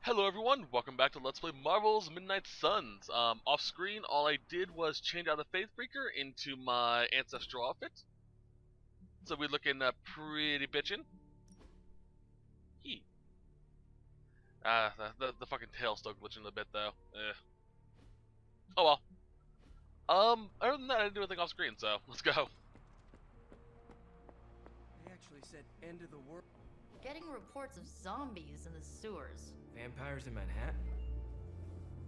Hello everyone, welcome back to Let's Play Marvel's Midnight Suns. Off screen, all I did was change out the Faithbreaker into my ancestral outfit. So we're looking pretty bitchin'. Yee. The fucking tail's still glitching a bit though. Oh well. Other than that, I didn't do anything off screen, so let's go. They actually said end of the world. Getting reports of zombies in the sewers. Vampires in Manhattan?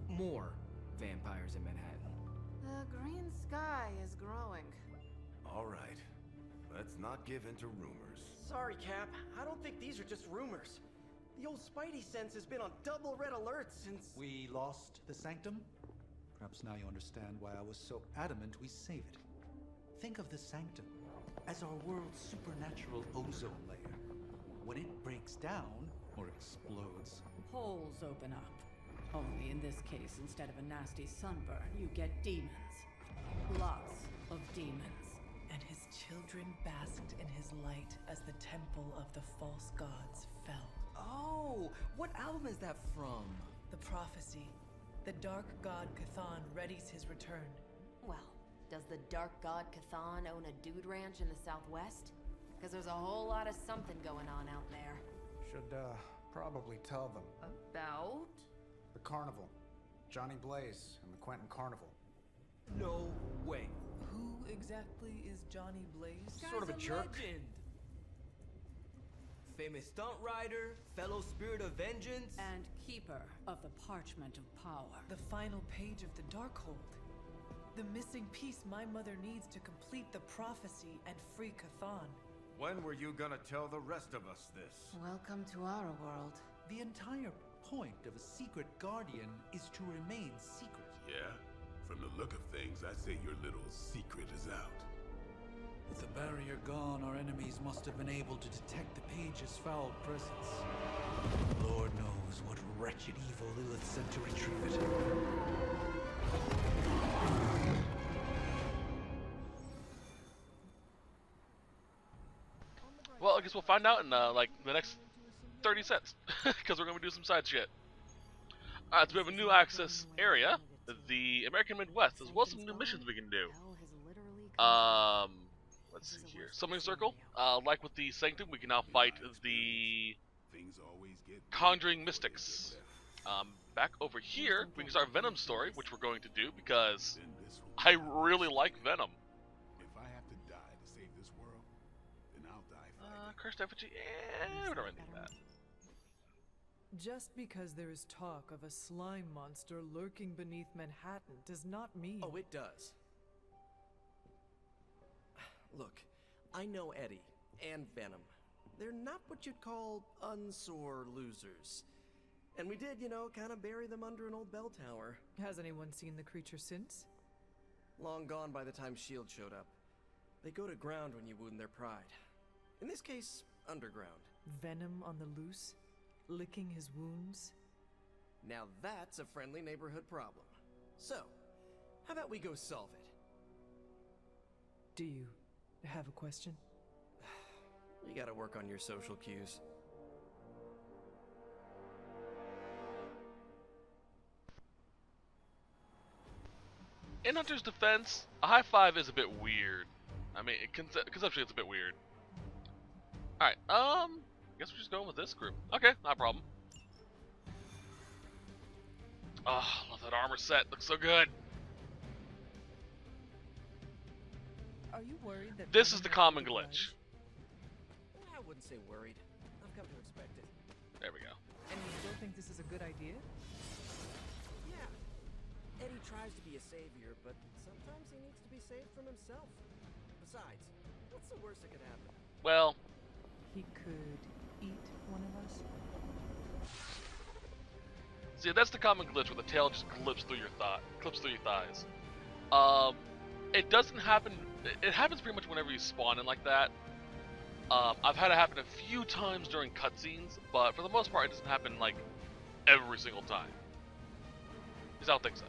More vampires in Manhattan. The green sky is growing. All right. Let's not give in to rumors. Sorry, Cap. I don't think these are just rumors. The old Spidey sense has been on double red alert since... We lost the Sanctum? Perhaps now you understand why I was so adamant we save it. Think of the Sanctum as our world's supernatural ozone layer. When it breaks down, or explodes, holes open up. Only in this case, instead of a nasty sunburn, you get demons. Lots of demons. And his children basked in his light as the temple of the false gods fell. Oh, what album is that from? The prophecy. The dark god Cthon readies his return. Well, does the dark god Cthon own a dude ranch in the southwest? Because there's a whole lot of something going on out there. Should, probably tell them. About? The carnival. Johnny Blaze and the Quentin Carnival. No way. Who exactly is Johnny Blaze? Sort of a jerk. Legend. Famous stunt rider, fellow spirit of vengeance. And keeper of the parchment of power. The final page of the Darkhold. The missing piece my mother needs to complete the prophecy and free Cthon. When were you gonna tell the rest of us this? Welcome to our world. the entire point of a secret guardian is to remain secret. Yeah? From the look of things, I'd say your little secret is out. With the barrier gone, our enemies must have been able to detect the page's foul presence. Lord knows what wretched evil Lilith sent to retrieve it. Well, I guess we'll find out in like the next 30 cents, because we're going to do some side shit. Alright, so we have a new access area, the American Midwest, as well as some new missions we can do. Let's see here. Summoning Circle, like with the Sanctum, we can now fight the Conjuring Mystics. Back over here, we can start Venom's story, which we're going to do, because I really like Venom. If I have to die to save this world, then I'll die. Cursed Effigy, we don't really need that. Just because there is talk of a slime monster lurking beneath Manhattan does not mean... Oh, it does. Look, I know Eddie and Venom. They're not what you'd call unsore losers. And we did, you know, kind of bury them under an old bell tower. Has anyone seen the creature since? Long gone by the time S.H.I.E.L.D. showed up. They go to ground when you wound their pride. In this case, underground. Venom on the loose? Licking his wounds? Now that's a friendly neighborhood problem. So, how about we go solve it? Do you have a question? You gotta work on your social cues. In Hunter's defense, a high five is a bit weird. I mean, conceptually it's a bit weird. Alright, I guess we're just going with this group. Okay, not a problem. Oh, love that armor set. Looks so good. Are you worried that This is the common glitch. I wouldn't say worried. I've come to expect it. There we go. And you still think this is a good idea? Yeah. Eddie tries to be a savior, but sometimes he needs to be saved from himself. Besides, what's the worst that could happen? Well, He could eat one of us? see, that's the common glitch where the tail just clips through your thighs. It doesn't happen. It happens pretty much whenever you spawn in like that. I've had it happen a few times during cutscenes, but for the most part, it doesn't happen like every single time. Because I don't think so.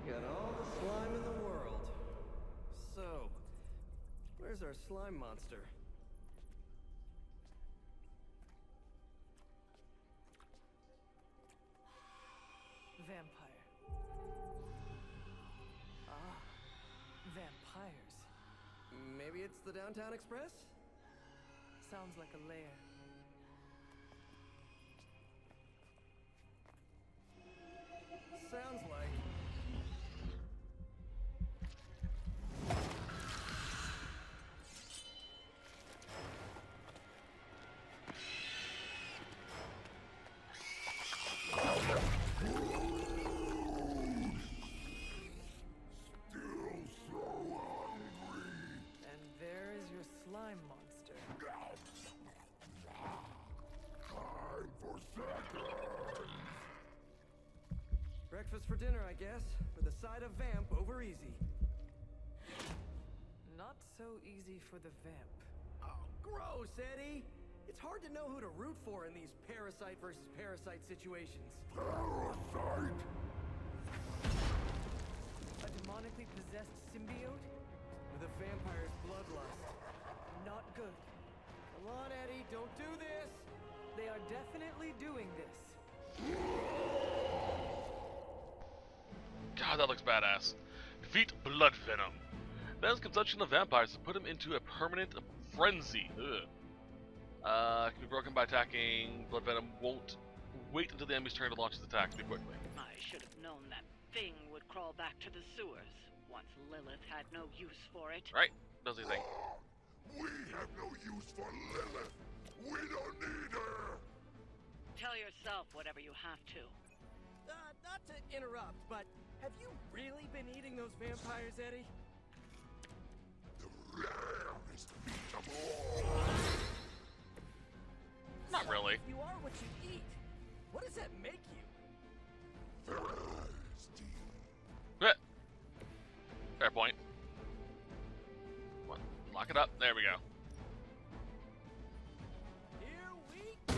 We got all the slime in the world. So, Where's our slime monster? Vampire. Ah, vampires. Maybe it's the Downtown Express? Sounds like a lair. Sounds like. And there is your slime monster. Time for seconds. Breakfast for dinner, I guess, with a side of vamp over easy. Not so easy for the vamp. Oh, gross, Eddie! It's hard to know who to root for in these parasite versus parasite situations. Parasite. A demonically possessed symbiote? With a vampire's bloodlust. Not good. Come on, Eddie, don't do this! They are definitely doing this. God, that looks badass. Defeat Blood Venom. Venom's consumption of vampires to put him into a permanent frenzy. Ugh. Can be broken by attacking. Blood Venom won't wait until the enemy's turn to launch his attack pretty quickly. I should have known that thing would crawl back to the sewers once Lilith had no use for it. Right? Does anything. We have no use for Lilith. We don't need her. Tell yourself whatever you have to. Not to interrupt, but have you really been eating those vampires, Eddie? The rare is to beat them all. Not really. You are what you eat. What does that make you? Thirsty. Fair point. Come on, lock it up. There we go. Here we go!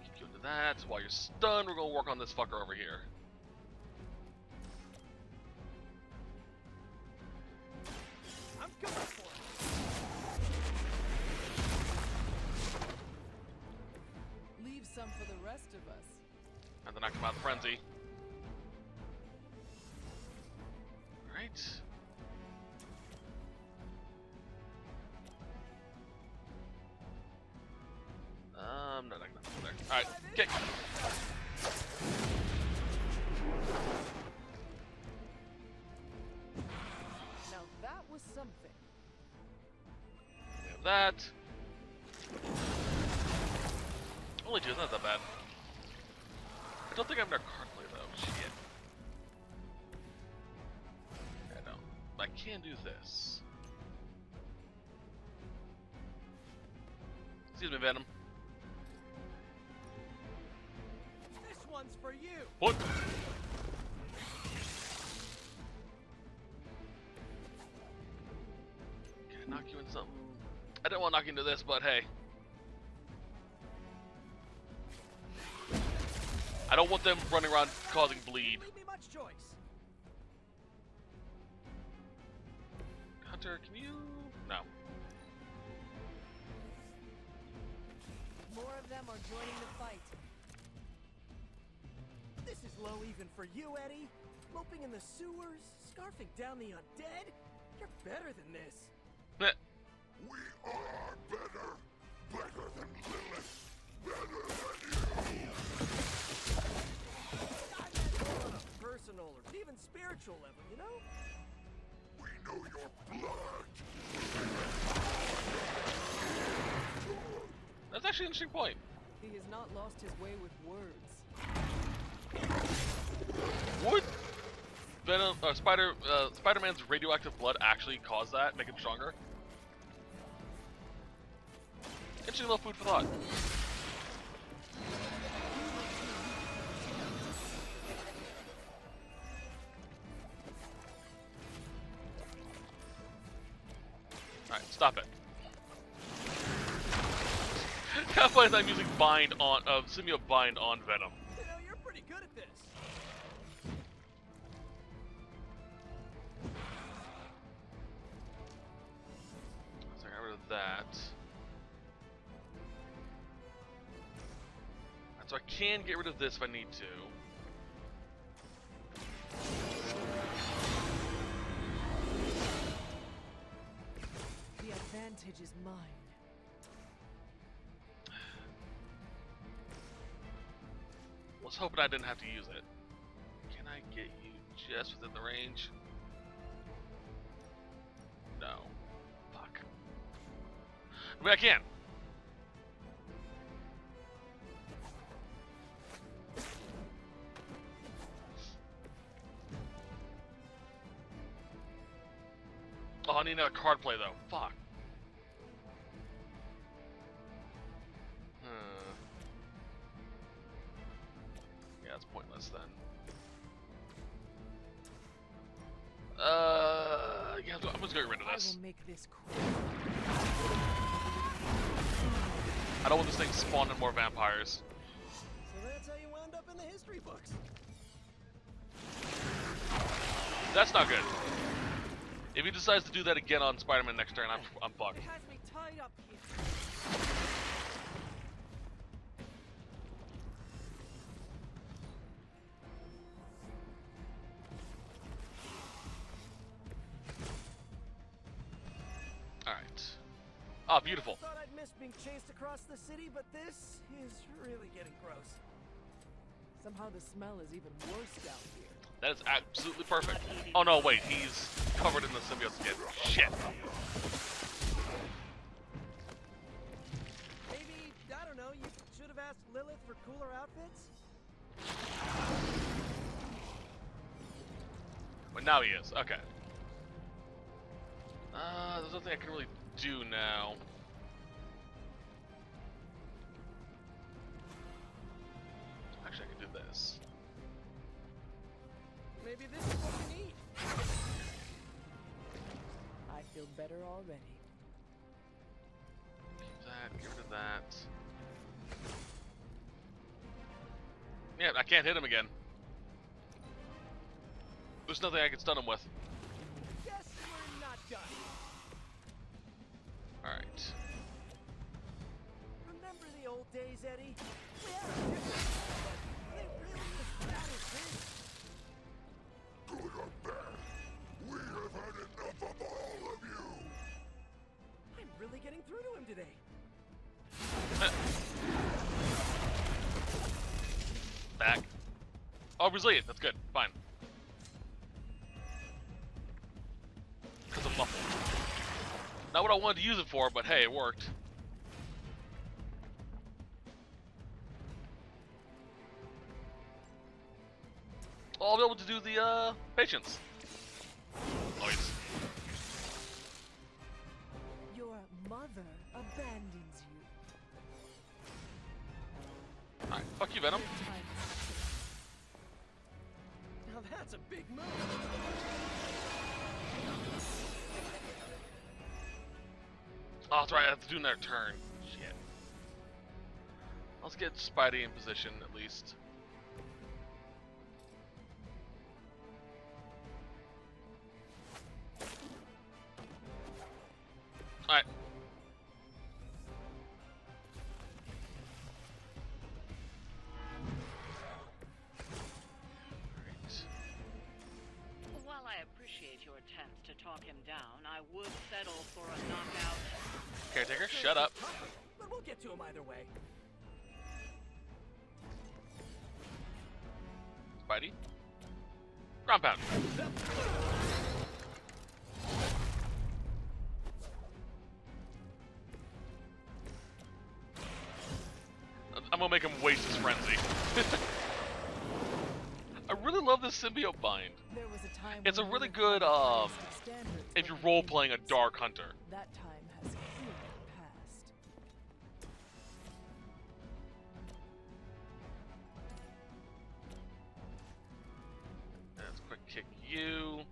Keep doing that. While you're stunned, we're gonna work on this fucker over here. I'm going for it! Leave some for the rest of us. And then I come out of the frenzy. Alright. No, not there. Alright, kick. Now that was something. We have that. Only two, it's not that bad. I don't think I have enough card play though. Shit. I don't. I can do this. Excuse me, Venom. This one's for you! What? Can I knock you in something? I didn't want to knock you into this, but hey. I don't want them running around causing bleed. Leave me much choice. Hunter, can you? No. More of them are joining the fight. This is low even for you, Eddie. Moping in the sewers, scarfing down the undead. You're better than this. Meh. We are better. Better than Lilith. Better than you. I meant more on a personal or even spiritual level, you know? We know your blood. That's actually an interesting point. He has not lost his way with words. Would Venom, Spider-Man's radioactive blood actually cause that? Make him stronger? Interesting little food for thought. Alright, stop it. Kind of funny that I'm using bind on symbiote bind on Venom. You know, you're pretty good at this. that. So I can get rid of this if I need to. The advantage is mine. Was hoping I didn't have to use it. Can I get you just within the range? No. Fuck. I mean, I can. Oh, I need another card play though. Fuck. Yeah, it's pointless then. Yeah, I'm just gonna get rid of this. I will make this quick. I don't want this thing spawning more vampires. So that's how you wound up in the history books. That's not good. If he decides to do that again on Spider-Man next turn, I'm fucked. It has me tied up here. Alright. Ah, beautiful. I thought I'd miss being chased across the city, but this is really getting gross. Somehow the smell is even worse down here. That is absolutely perfect. Oh no, wait, he's covered in the symbiote skin. Shit. Maybe, I don't know, you should have asked Lilith for cooler outfits? But now he is. Okay. There's nothing I can really do now. Actually, I can do this. Maybe this is what we need. I feel better already. Keep that, get rid of that. Yeah, I can't hit him again. There's nothing I can stun him with. Guess we're not done. Alright. Remember the old days, Eddie? We had a difference, but they really as bad as this. Good or bad, we have had enough of all of you! I'm really getting through to him today. Back. Oh, resilient. That's good. Fine. Because I'm muffled. Not what I wanted to use it for, but hey, it worked. I'll be able to do the patience. Nice. Your mother abandons you. Alright, fuck you, Venom. Now that's a big move. Oh, that's right, I have to do another turn. Shit. Let's get Spidey in position, at least. Alright. While I appreciate your attempts to talk him down, I would settle for a knockout. Caretaker, shut up. But we'll get to him either way. Spidey. Ground pound. I'm gonna make him waste his frenzy. I really love this symbiote bind. There was a time It's a when really Lilith good, had the standards if for you're her role-playing a demons. Dark Hunter. That time has clearly passed. Let's quick kick you.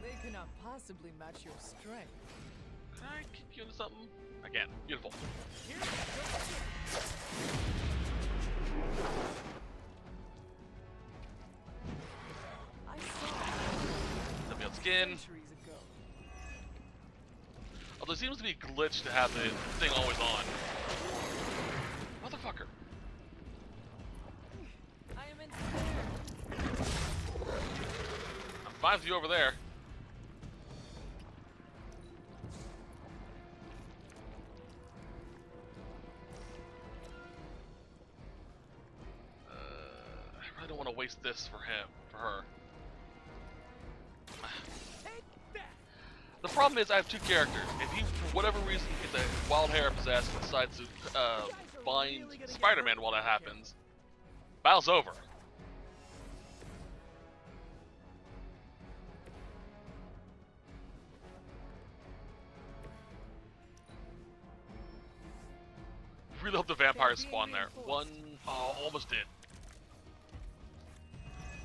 They cannot possibly match your strength. Can I kick you into something? I can. Beautiful. skin. Although it seems to be glitched to have the thing always on. Motherfucker. I am ensnared. I'm fine with you over there. I really don't want to waste this for him, for her. The problem is I have two characters. If he, for whatever reason, gets a wild hair possessed and decides to bind Spider-Man while that happens, battle's over. Really hope the vampires spawn there. One, oh, almost did.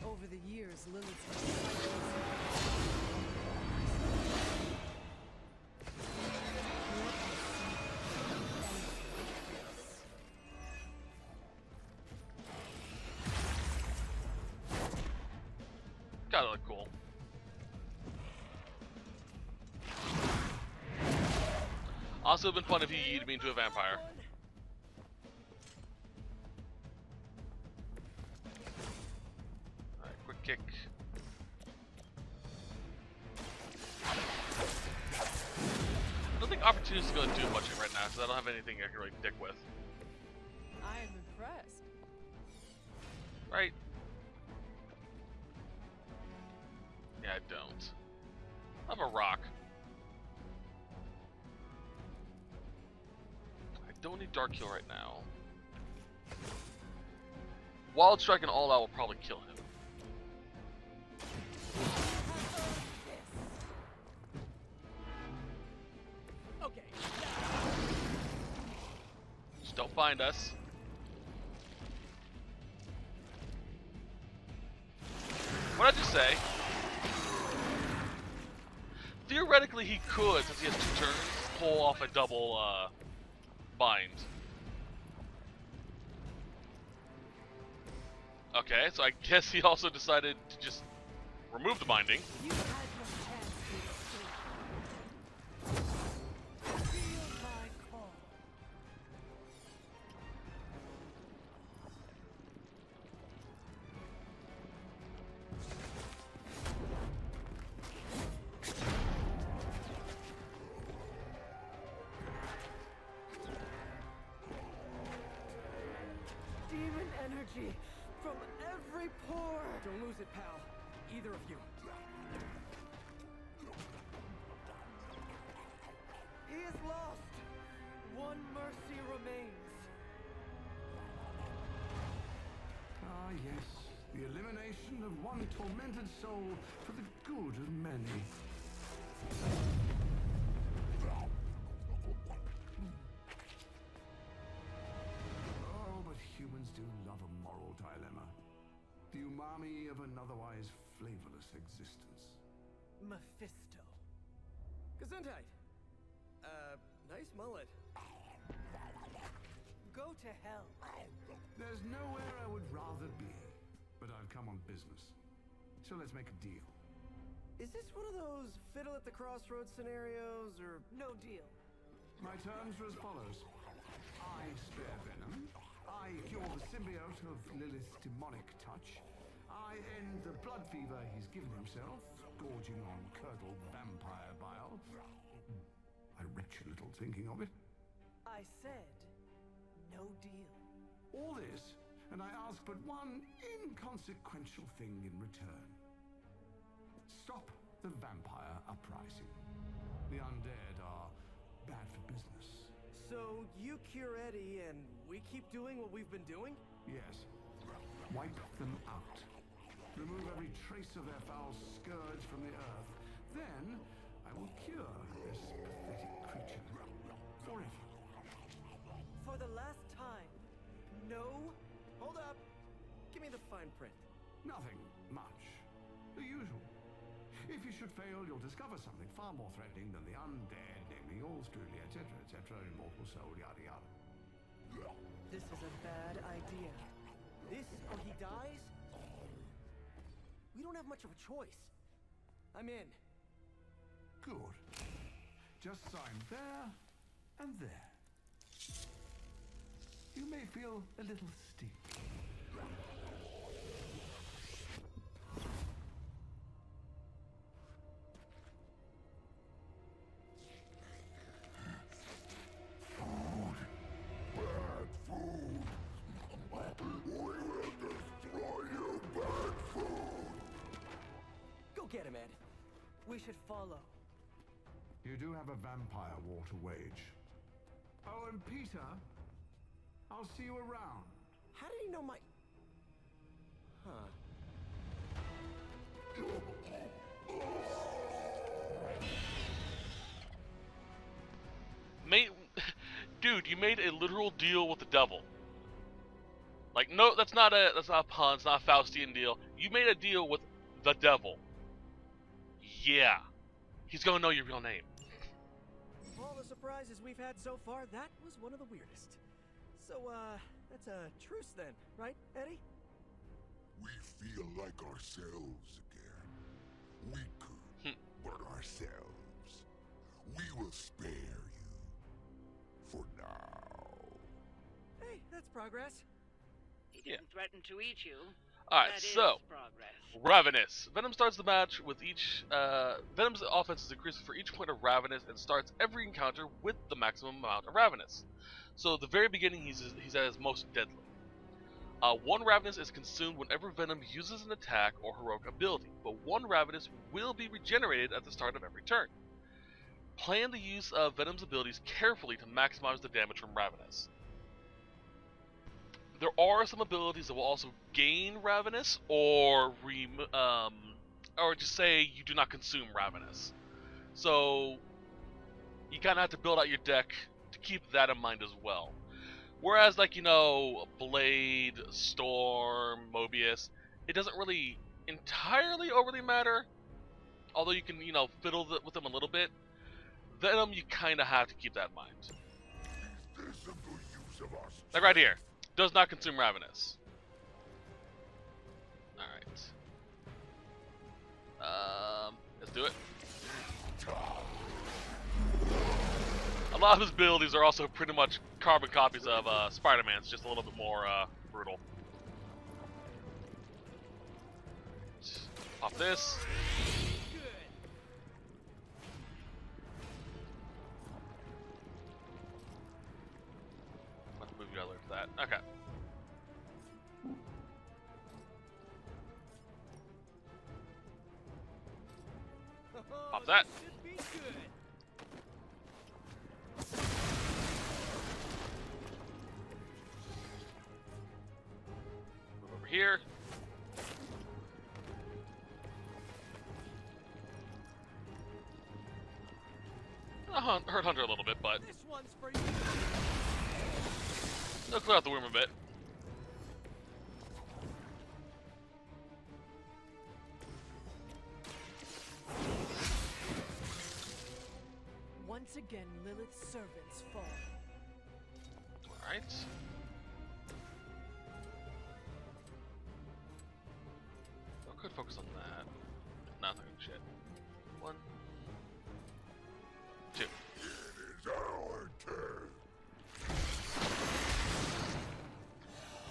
Over the years, Lilith's Gotta look cool. Also, it'd been fun if he yeeted me into a vampire. Alright, quick kick. I don't think Opportunity's gonna do much right now because I don't have anything I can really dick with. I am impressed. Right? Yeah, I don't. I have a rock. I don't need Dark Kill right now. Wild Strike and All Out will probably kill him. Okay. Just don't find us. What'd I just say? Theoretically, he could, since he has 2 turns, pull off a double bind. Okay, so I guess he also decided to just remove the binding. You had your chance to escape. Feel my call. Demon energy from every pore. Don't lose it, pal. Either of you. He is lost. One mercy remains. Ah, yes. The elimination of one tormented soul for the good of many. Oh, but humans do love a moral dilemma. The umami of an otherwise flavorless existence. Mephisto. Gesundheit. Nice mullet. Go to hell. There's nowhere I would rather be, but I've come on business. So let's make a deal. Is this one of those fiddle at the crossroads scenarios, or No deal. My terms are as follows. I spare Venom. I cure the symbiote of Lilith's demonic touch. I end the blood fever he's given himself, gorging on curdled vampire bile. I retch a little thinking of it. I said, no deal. All this, and I ask but one inconsequential thing in return. Stop the vampire uprising. The undead are bad for business. so you cure Eddie and we keep doing what we've been doing? Yes. Wipe them out. Remove every trace of their foul scourge from the earth. Then I will cure this pathetic creature forever. For the last time. No. Hold up. Give me the fine print. Nothing much. The usual. If you should fail, you'll discover something far more threatening than the undead, namely yours truly, etc., immortal soul, yada yada. This is a bad idea. This or he dies? We don't have much of a choice. I'm in. Good. Just sign there and there. You may feel a little sting. Go get him, Ed. We should follow. You do have a vampire war to wage. Oh, and Peter, I'll see you around. How did he know my... Huh. Dude, you made a literal deal with the devil. Like, no, that's not a pun, it's not a Faustian deal. You made a deal with the devil. Yeah. He's gonna know your real name. Of all the surprises we've had so far, that was one of the weirdest. So, that's a truce then, right, Eddie? We feel like ourselves again. Weaker, but ourselves. We will spare you. For now. Hey, that's progress. He didn't threaten to eat you. Alright, That so, is progress. Ravenous. Venom starts the match with each, Venom's offense is increased for each point of Ravenous and starts every encounter with the maximum amount of Ravenous. So at the very beginning, he's at his most deadly. 1 Ravenous is consumed whenever Venom uses an attack or heroic ability, but 1 Ravenous will be regenerated at the start of every turn. Plan the use of Venom's abilities carefully to maximize the damage from Ravenous. There are some abilities that will also gain Ravenous, or just say you do not consume Ravenous. So you kind of have to build out your deck to keep that in mind as well. Whereas, like, you know, Blade, Storm, Mobius, it doesn't really entirely overly matter. Although you can, you know, fiddle with them a little bit. Venom, you kind of have to keep that in mind. Like right here. Does not consume Ravenous. Alright. Let's do it. A lot of his abilities are also pretty much carbon copies of Spider-Man's, just a little bit more brutal. Pop this. Let's move you over to that. Okay. Pop that. Move over here. Hurt Hunter a little bit, but This one's for you. They'll clear out the worm a bit. Once again, Lilith's servants fall. Alright. I could focus on that. Nothing. Shit. 1, 2. It is our turn.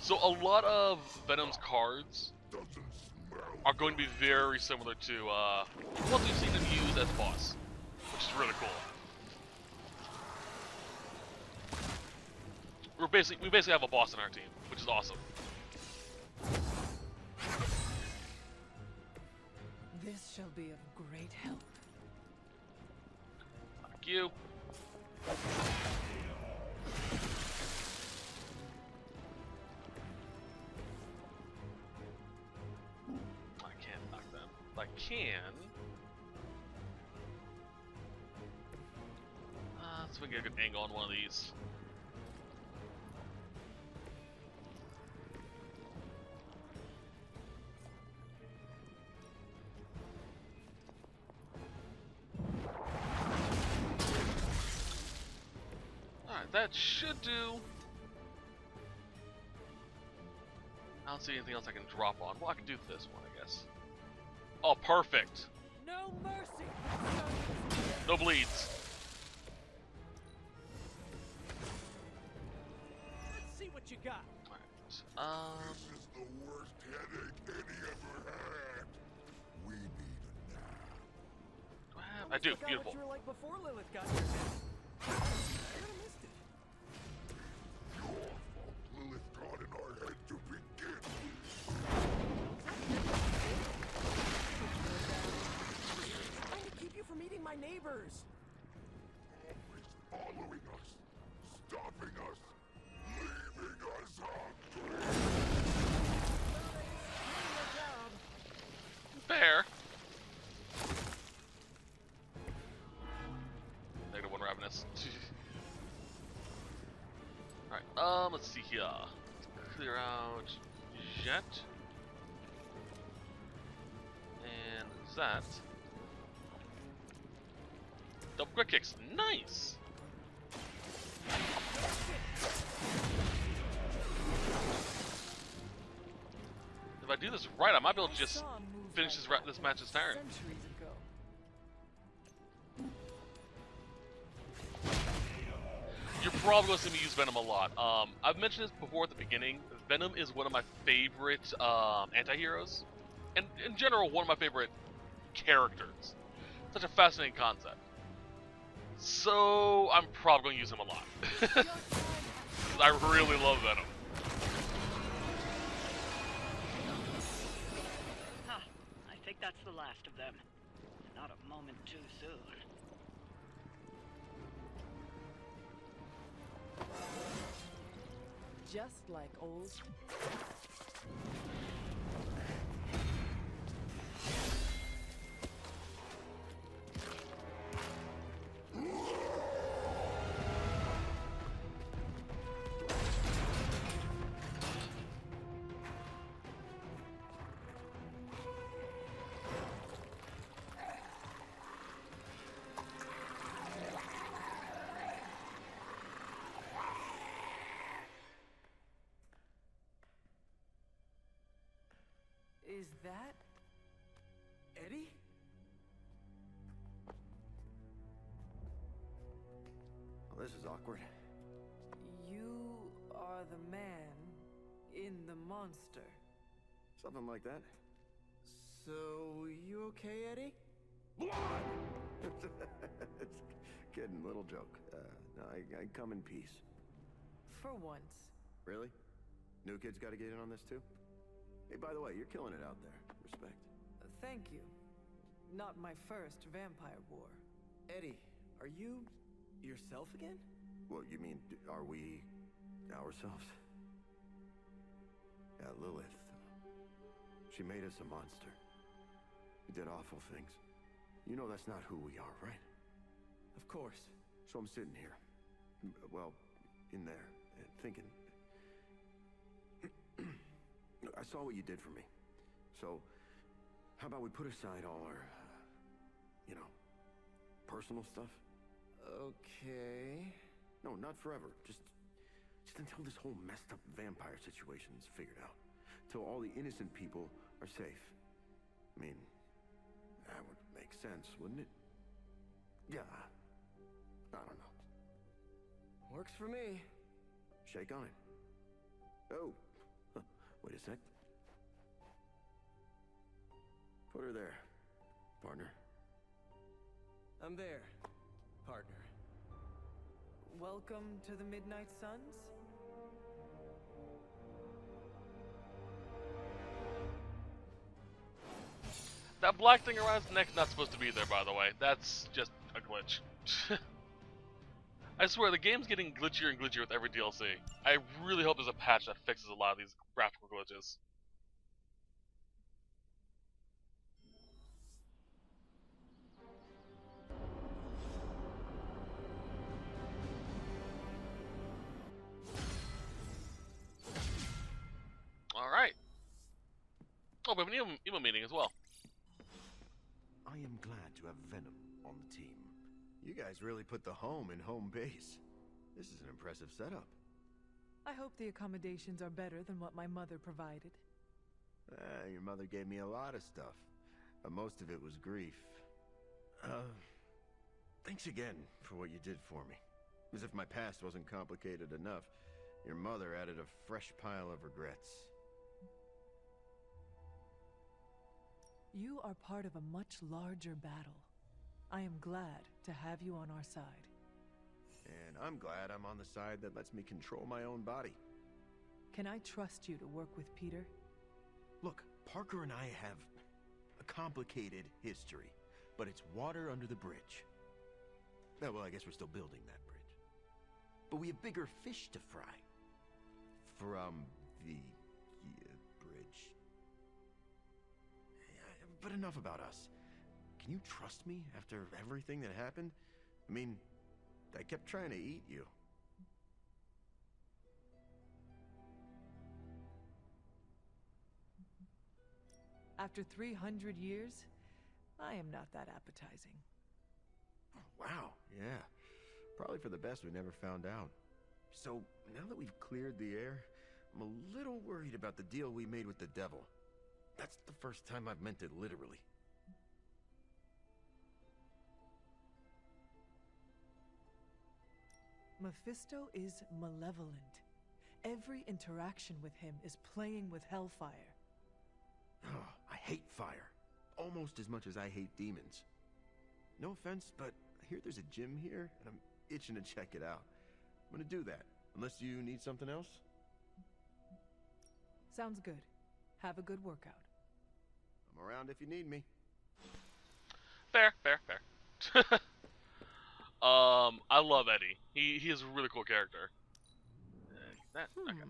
So a lot of Venom's cards are going to be very similar to what we've seen him use as boss, which is really cool. We basically have a boss in our team, which is awesome. This shall be of great help. Thank you. I can't knock them. I can. Let's get a good angle on one of these. That should do. I don't see anything else I can drop on. Well, I can do this one, I guess. Oh, perfect. No mercy. No bleeds. Let's see what you got. This is the worst headache Eddie ever had. We need a nap. I do. Look how Beautiful. what you were like before Lilith got your head. I kinda missed it. Your fault. Lilith got in our head to begin. Trying to keep you from eating my neighbors. Always following us, stopping us, leaving us hungry. Fair. -1 ravenous. Alright, let's see here. Clear out Jet. And that. Double quick kicks. Nice! If I do this right, I might be able to just finish this match's turn. Centuries ago. You're probably going to see me use Venom a lot. I've mentioned this before at the beginning. Venom is one of my favorite anti-heroes. And in general, one of my favorite characters. Such a fascinating concept. So, I'm probably going to use him a lot. 'Cause I really love Venom. Huh. I think that's the last of them. Not a moment too soon. Just like old. Is that Eddie? Well, this is awkward. you are the man in the monster? Something like that. So, you okay, Eddie? Blood! Kidding, little joke. No, I come in peace. For once. Really? New kids gotta get in on this too? Hey, by the way, you're killing it out there. Respect. Thank you. Not my first vampire war. Eddie, are you yourself again? What, you mean, are we ourselves? Yeah, Lilith. She made us a monster. We did awful things. You know that's not who we are, right? Of course. So I'm sitting here. Well, in there, thinking. I saw what you did for me. So, how about we put aside all our, personal stuff? Okay. No, not forever. Just until this whole messed up vampire situation is figured out. Till all the innocent people are safe. I mean, that would make sense, wouldn't it? Yeah. I don't know. Works for me. Shake on it. Oh. Wait a sec. Put her there, partner. I'm there, partner. Welcome to the Midnight Suns? That black thing around his neck's not supposed to be there, by the way. That's just a glitch. I swear, the game's getting glitchier and glitchier with every DLC. I really hope there's a patch that fixes a lot of these graphical glitches. Alright. Oh, we have an emo meeting as well. I am glad to have Venom on the team. You guys really put the home in home base. This is an impressive setup. I hope the accommodations are better than what my mother provided. Your mother gave me a lot of stuff, but most of it was grief. Thanks again for what you did for me. As if my past wasn't complicated enough, your mother added a fresh pile of regrets. You are part of a much larger battle. I am glad to have you on our side. And I'm glad I'm on the side that lets me control my own body. Can I trust you to work with Peter? Look, Parker and I have a complicated history, but it's water under the bridge. Oh, well, I guess we're still building that bridge. But we have bigger fish to fry. From the bridge. But enough about us. Can you trust me after everything that happened? I mean, I kept trying to eat you. After 300 years, I am not that appetizing. Wow, yeah. Probably for the best we never found out. So, now that we've cleared the air, I'm a little worried about the deal we made with the devil. That's the first time I've meant it literally. Mephisto is malevolent. Every interaction with him is playing with hellfire. Oh, I hate fire. Almost as much as I hate demons. No offense, but I hear there's a gym here, and I'm itching to check it out. I'm gonna do that, unless you need something else? Sounds good. Have a good workout. I'm around if you need me. Fair. I love Eddie. He is a really cool character. Okay.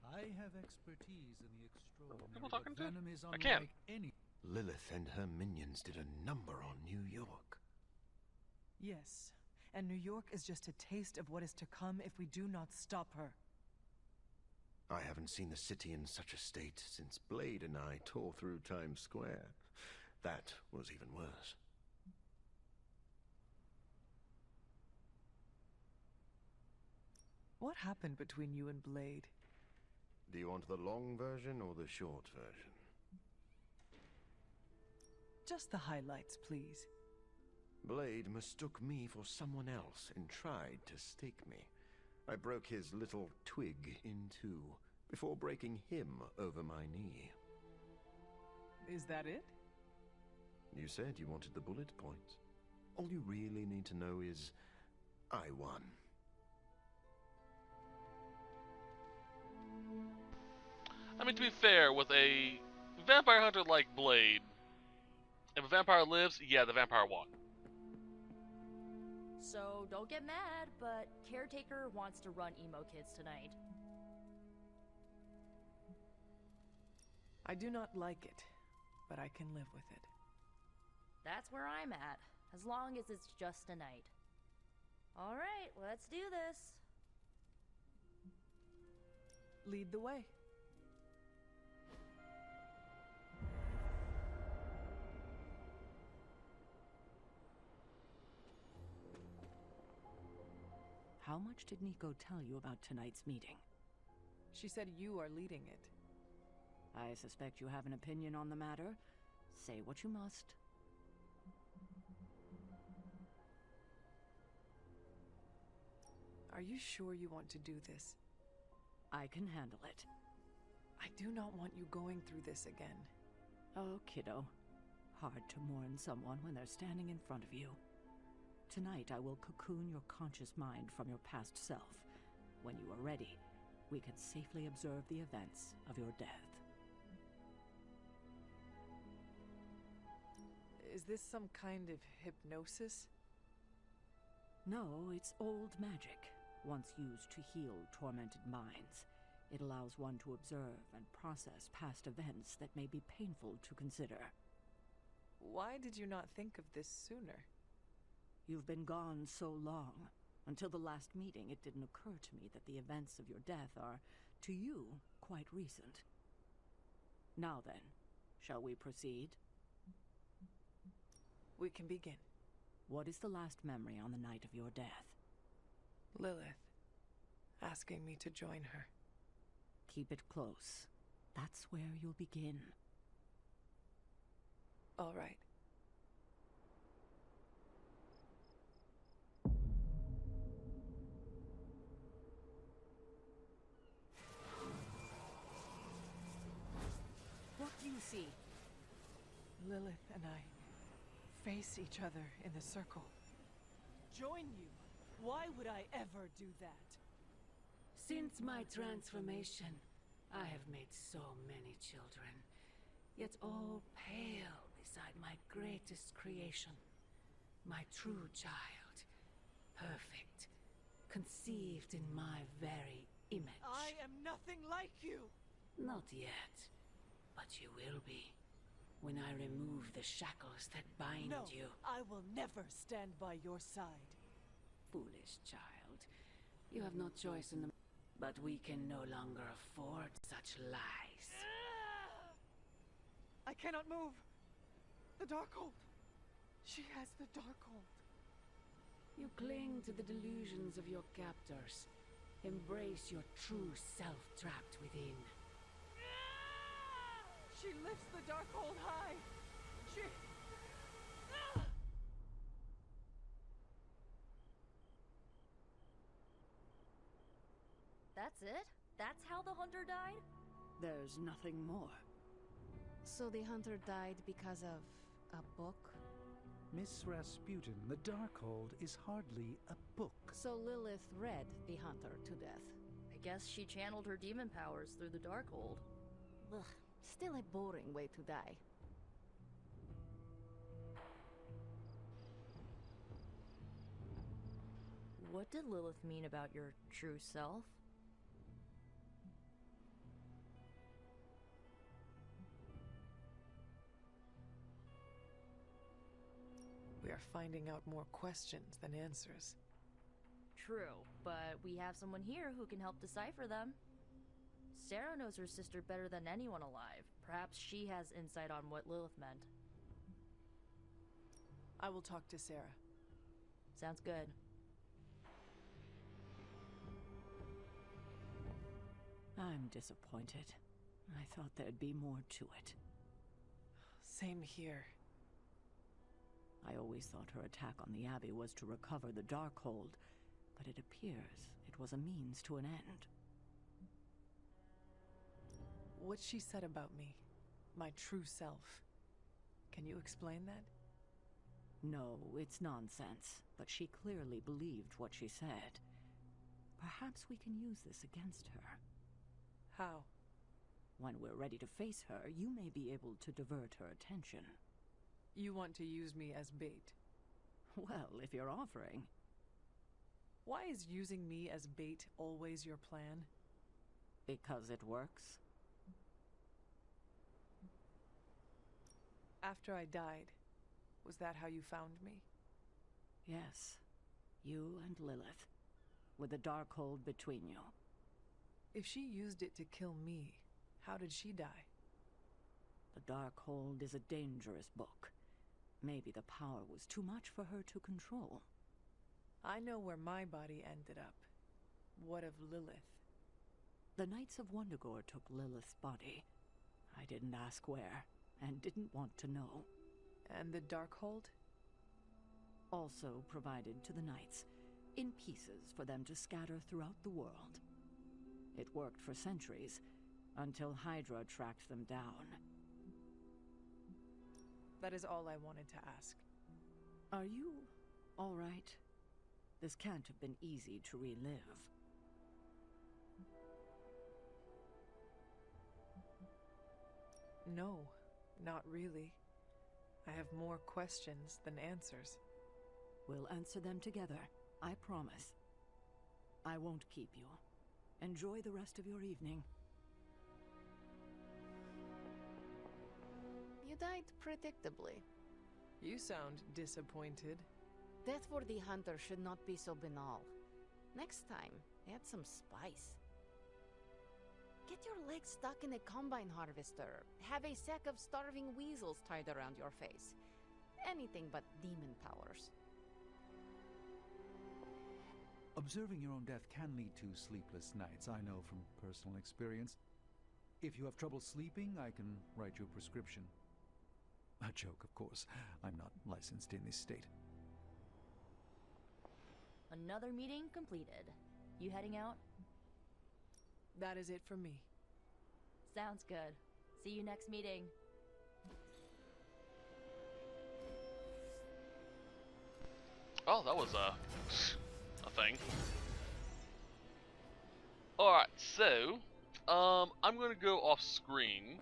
I have expertise in the extraordinary. People talking to? Venom is I can't. unlike any. Lilith and her minions did a number on New York. Yes, and New York is just a taste of what is to come if we do not stop her. I haven't seen the city in such a state since Blade and I tore through Times Square. That was even worse. What happened between you and Blade? Do you want the long version or the short version? Just the highlights, please. Blade mistook me for someone else and tried to stake me. I broke his little twig in two before breaking him over my knee. Is that it? You said you wanted the bullet points. All you really need to know is I won. I mean, to be fair, with a vampire hunter like Blade, if a vampire lives, yeah, the vampire won. So don't get mad, but Caretaker wants to run emo kids tonight. I do not like it, but I can live with it. That's where I'm at, as long as it's just a night. Alright, let's do this. Lead the way. How much did Nico tell you about tonight's meeting? She said you are leading it. I suspect you have an opinion on the matter. Say what you must. Are you sure you want to do this? I can handle it. I do not want you going through this again. Oh, kiddo. Hard to mourn someone when they're standing in front of you. Tonight I will cocoon your conscious mind from your past self. When you are ready, we can safely observe the events of your death. Is this some kind of hypnosis? No, it's old magic, once used to heal tormented minds. It allows one to observe and process past events that may be painful to consider. Why did you not think of this sooner? You've been gone so long. Until the last meeting, it didn't occur to me that the events of your death are, to you, quite recent. Now then, shall we proceed? We can begin. What is the last memory on the night of your death? Lilith, asking me to join her. Keep it close. That's where you'll begin. All right. see. Lilith and I face each other in the circle. Join you? Why would I ever do that? Since my transformation, I have made so many children, yet all pale beside my greatest creation. My true child, perfect, conceived in my very image. I am nothing like you! Not yet, but you will be, when I remove the shackles that bind No, you. I will never stand by your side. Foolish child, you have no choice in the... But we can no longer afford such lies. I cannot move. The Darkhold. She has the Darkhold. You cling to the delusions of your captors. Embrace your true self trapped within. She lifts the Darkhold high. She... That's it? That's how the hunter died? There's nothing more. So the hunter died because of a book? Miss Rasputin, the Darkhold is hardly a book. So Lilith read the hunter to death. I guess she channeled her demon powers through the Darkhold. Ugh, still a boring way to die. What did Lilith mean about your true self? We are finding out more questions than answers. True, but we have someone here who can help decipher them. Sarah knows her sister better than anyone alive. Perhaps she has insight on what Lilith meant. I will talk to Sarah. Sounds good. I'm disappointed. I thought there'd be more to it. Same here. I always thought her attack on the Abbey was to recover the Darkhold, but it appears it was a means to an end. What she said about me, my true self, can you explain that? No, it's nonsense, but she clearly believed what she said. Perhaps we can use this against her. How? When we're ready to face her, you may be able to divert her attention. You want to use me as bait? Well, if you're offering. Why is using me as bait always your plan? Because it works. After I died, was that how you found me? Yes. You and Lilith, with the Darkhold between you. If she used it to kill me, how did she die? The Darkhold is a dangerous book. Maybe the power was too much for her to control. I know where my body ended up. What of Lilith? The Knights of Wundagore took Lilith's body. I didn't ask where, and didn't want to know. And the Darkhold? Also provided to the Knights, in pieces for them to scatter throughout the world. It worked for centuries, until Hydra tracked them down. That is all I wanted to ask. Are you all right? This can't have been easy to relive. No, not really. I have more questions than answers. We'll answer them together, I promise. I won't keep you. Enjoy the rest of your evening. You died predictably. You sound disappointed. Death for the hunter should not be so banal. Next time, add some spice. Get your legs stuck in a combine harvester. Have a sack of starving weasels tied around your face. Anything but demon powers. Observing your own death can lead to sleepless nights, I know from personal experience. If you have trouble sleeping, I can write you a prescription. A joke, of course. I'm not licensed in this state. Another meeting completed. You heading out? That is it for me. Sounds good. See you next meeting. Oh, that was a thing. Alright, so, I'm gonna go off screen.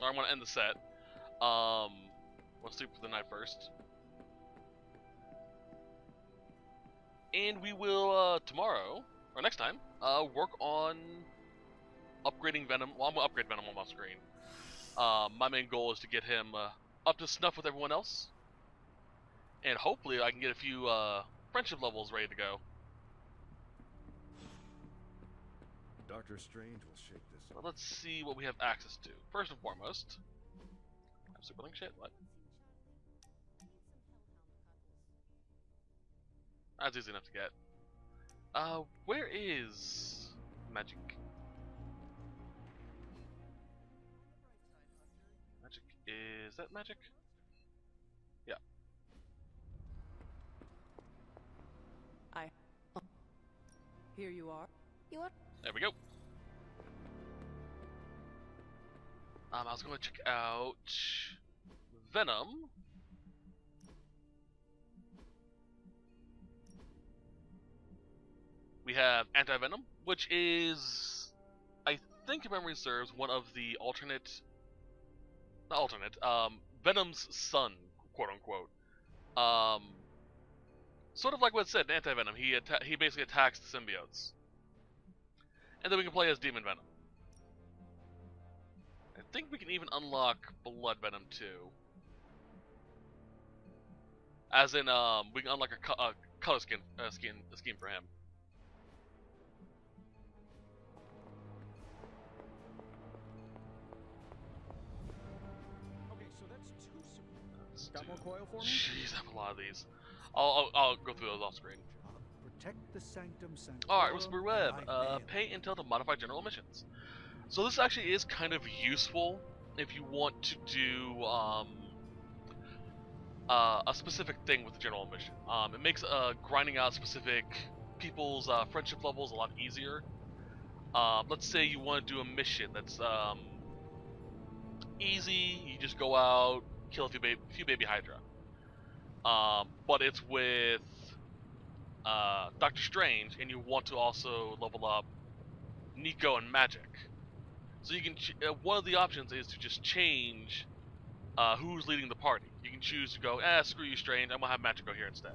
Or I'm gonna end the set. We'll sleep for the night first. And we will, tomorrow, or next time, work on upgrading Venom. Well, I'm gonna upgrade Venom on my screen. My main goal is to get him up to snuff with everyone else. And hopefully I can get a few friendship levels ready to go. Doctor Strange will shake this. So let's see what we have access to. First and foremost, Superlink shit. What? That's easy enough to get. Where is Magic? Magic, is that Magic? Yeah. Here you are. There we go. I was going to check out Venom. We have Anti-Venom, which is, I think if memory serves, one of the Venom's son, quote-unquote. Sort of like what it said in Anti-Venom, he basically attacks the symbiotes. And then we can play as Demon Venom. I think we can even unlock Blood Venom too. As in, we can unlock a color scheme for him. Okay, so that's two. Got more coil for me? Jeez, I have a lot of these. I'll go through those off screen. Protect the Sanctum Sanctorum. Alright, Whisper Web. Pay intel to modify general missions. So this actually is kind of useful if you want to do a specific thing with the general mission. It makes grinding out specific people's friendship levels a lot easier. Let's say you want to do a mission that's easy. You just go out, kill a few baby Hydra. But it's with Doctor Strange, and you want to also level up Nico and Magic. So you can one of the options is to just change who's leading the party. You can choose to go, screw you, Strange, I'm gonna have Magic go here instead.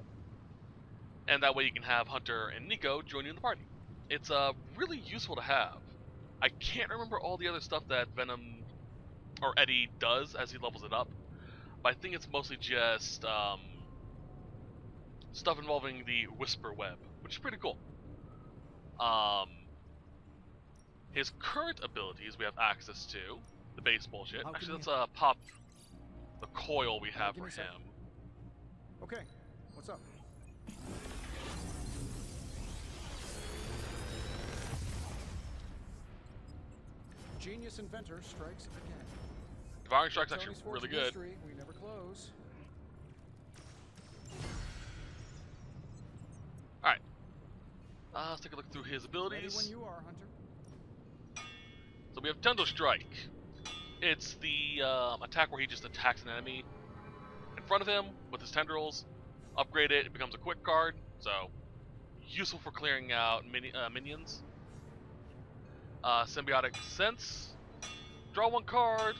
And that way you can have Hunter and Nico join you in the party. It's really useful to have. I can't remember all the other stuff that Venom or Eddie does as he levels it up, but I think it's mostly just stuff involving the Whisper Web, which is pretty cool. His current abilities we have access to, the base bullshit. Actually, let's pop the coil we have for him. Okay, what's up? Genius inventor strikes again. Devouring Strike's actually really good. We never close. Alright. Let's take a look through his abilities. Ready when you are, Hunter. So we have Tendril Strike. It's the attack where he just attacks an enemy in front of him with his tendrils. Upgrade it, it becomes a quick card, so useful for clearing out minions. Symbiotic Sense. Draw one card.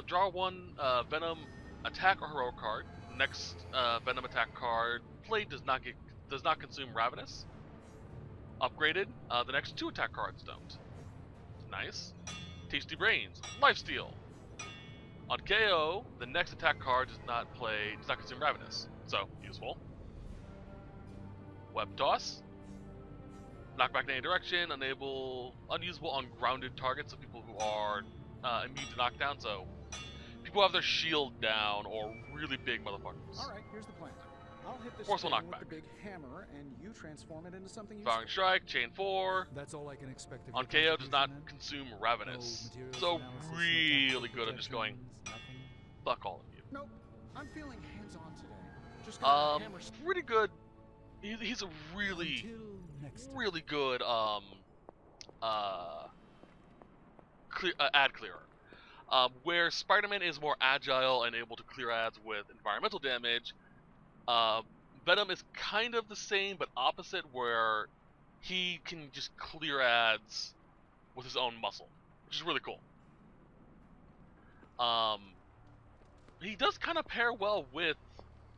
Draw one Venom attack or heroic card. Next Venom attack card played does not consume Ravenous. Upgraded. The next two attack cards don't. Nice. Tasty Brains. Lifesteal. On KO, the next attack card does not consume Ravenous. So, useful. Web Toss. Knockback in any direction, unusable on grounded targets, so people who are immune to knockdown, so people have their shield down or really big motherfuckers. Alright, here's the plan. I'll hit this Forceful thing knockback. with the big hammer, and you transform it into something useful. Devouring Strike, Chain 4. That's all I can expect of on KO does not consume Ravenous. So really good. I'm just going, fuck all of you. Nope. I'm feeling hands-on today. Just gonna hammer. Pretty good. He's a really good ad clearer. Where Spider-Man is more agile and able to clear ads with environmental damage, Venom is kind of the same, but opposite, where he can just clear ads with his own muscle, which is really cool. He does kind of pair well with,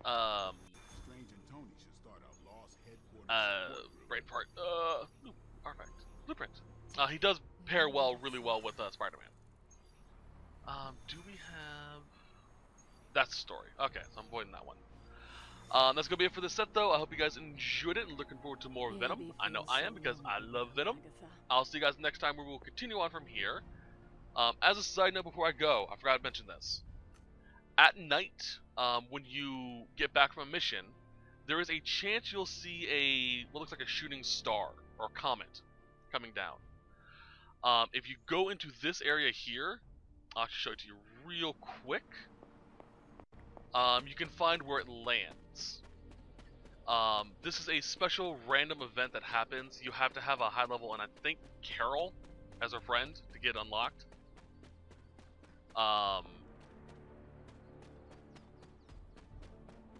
Strange and Tony should start our lost headquarters. brain part, artifact, blueprint. He does pair really well with Spider-Man. Do we have? That's the story. Okay, so I'm avoiding that one. That's gonna be it for this set, though. I hope you guys enjoyed it and looking forward to more Venom. I know I am, because I love Venom. I'll see you guys next time, where we'll continue on from here. As a side note, before I go, I forgot to mention this. At night, when you get back from a mission, there is a chance you'll see what looks like a shooting star or comet coming down. If you go into this area here, I'll actually show it to you real quick. You can find where it lands. This is a special random event that happens. You have to have a high level, and I think Carol as a friend to get unlocked.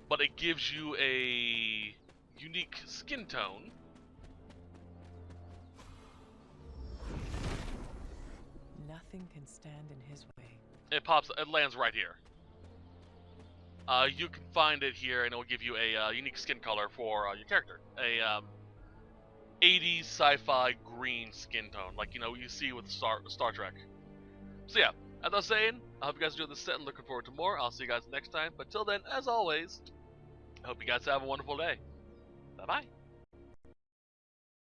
But it gives you a unique skin tone. Nothing can stand in his way. It lands right here. You can find it here, and it will give you a unique skin color for your character. A 80s sci-fi green skin tone, like you see with Star Trek. So yeah, as I was saying, I hope you guys enjoyed this set and looking forward to more. I'll see you guys next time. But till then, as always, I hope you guys have a wonderful day. Bye bye.